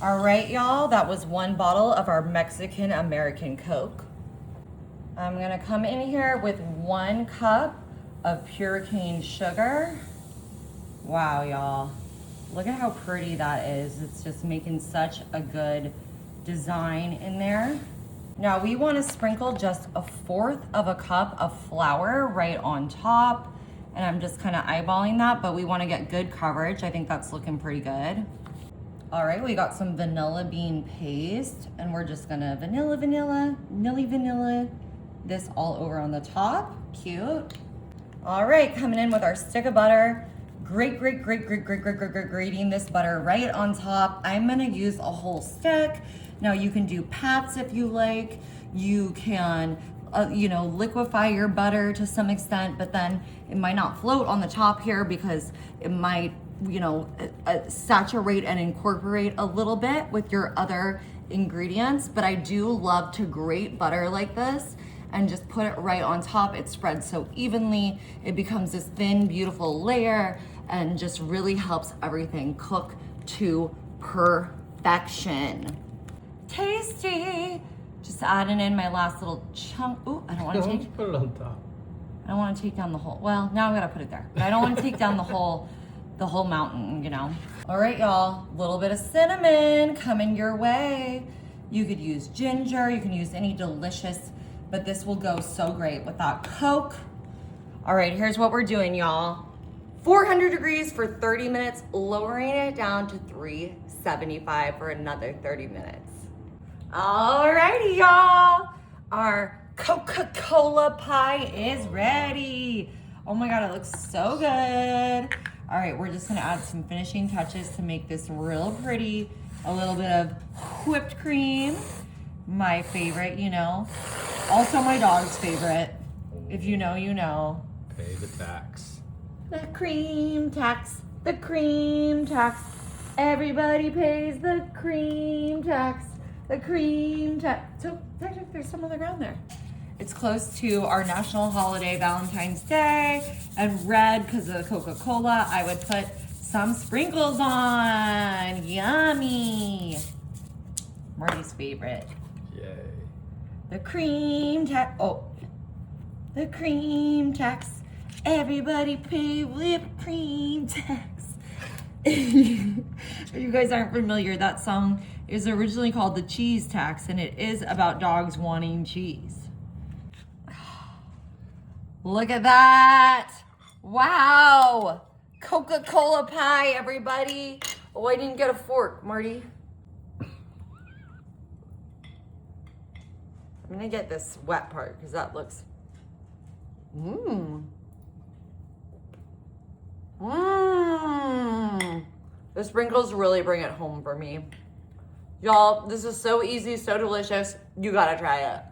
All right, y'all, that was one bottle of our Mexican American Coke. I'm gonna come in here with 1 cup of pure cane sugar. Wow, y'all. Look at how pretty that is. It's just making such a good design in there. Now we wanna sprinkle just 1/4 of a cup of flour right on top. And I'm just kind of eyeballing that, but we wanna get good coverage. I think that's looking pretty good. All right, we got some vanilla bean paste, and we're just gonna vanilla this all over on the top. Cute. All right, coming in with our stick of butter. Grating this butter right on top. I'm gonna use a whole stick. Now you can do pats if you like. You can, liquefy your butter to some extent, but then it might not float on the top here because it might, saturate and incorporate a little bit with your other ingredients. But I do love to grate butter like this and just put it right on top. It spreads so evenly. It becomes this thin, beautiful layer and just really helps everything cook to perfection. Tasty. Just adding in my last little chunk. Ooh, I don't want to take. Put it on top. I don't want to take down the whole. Well, now I'm gonna put it there. But I don't want to take down the whole mountain. All right, y'all. A little bit of cinnamon coming your way. You could use ginger. You can use any delicious, but this will go so great with that Coke. All right, here's what we're doing, y'all. 400 degrees for 30 minutes, lowering it down to 375 for another 30 minutes. Alrighty, y'all. Our Coca-Cola pie is ready. Oh my God, it looks so good. All right, we're just gonna add some finishing touches to make this real pretty. A little bit of whipped cream, my favorite, Also my dog's favorite. If you know, you know. Pay the tax. The cream tax, the cream tax. Everybody pays the cream tax, the cream tax. So there's some on the ground there. It's close to our national holiday, Valentine's Day, and red because of the Coca-Cola. I would put some sprinkles on. Yummy. Marty's favorite. Yay. The cream tax. Oh, the cream tax. Everybody pay whipped cream tax. If you guys aren't familiar, that song is originally called The Cheese Tax, and it is about dogs wanting cheese. Look at that. Wow. Coca-Cola pie, everybody. Oh, I didn't get a fork, Marty. I'm gonna get this wet part because that looks, The sprinkles really bring it home for me. Y'all, this is so easy, so delicious. You gotta try it.